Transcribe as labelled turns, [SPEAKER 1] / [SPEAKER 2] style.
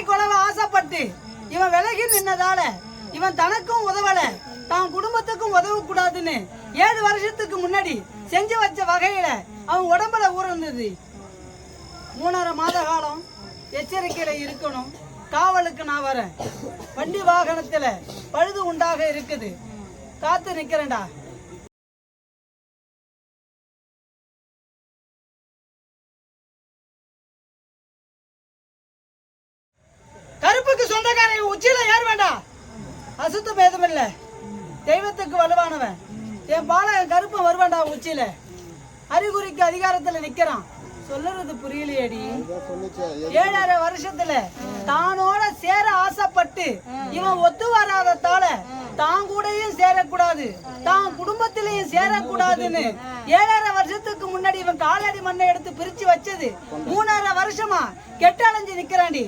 [SPEAKER 1] மனைவி கொலவ ஆசைப்பட்டு இவன் விலகி நின்னதால இவன் தனக்கும் உதவல தான் குடும்பத்துக்கும் உதவ கூடாதுன்னு 7 வருஷத்துக்கு முன்னாடி செஞ்சு வச்ச வகையில அவன் உடம்புல ஊர்ந்தது. 3.5 மாத காலம் எச்சரிக்கையில இருக்கணும். காவலுக்கு நான் வரேன். வண்டி வாகனத்துல பழுது உண்டாக இருக்குது. காத்து நிக்கிறேன்டா. கருப்புக்கு சொந்தக்காரன் உச்சியில ஏற வேண்டாம். அசுத்த பேதம் இல்ல, தெய்வத்துக்கு வலுவானவன். என் பாலகன் கருப்பன் வருவான்டா உச்சியில. அறிகுறிக்கு அதிகாரத்துல நிக்கிறான். சொல்லுறது புரியலையேடி. 7.5 வருஷத்துல தானோட சேர ஆசைப்பட்டு இவன் ஒத்து வராததால தான் கூடயும் சேரக்கூடாது, தான் குடும்பத்திலையும் சேரக்கூடாதுன்னு 7.5 வருஷத்துக்கு முன்னாடி இவன் காலடி மண்ணை எடுத்து பிரிச்சு வச்சது 3.5 வருஷமா கெட்ட அலைஞ்சு நிக்கிறாண்டி.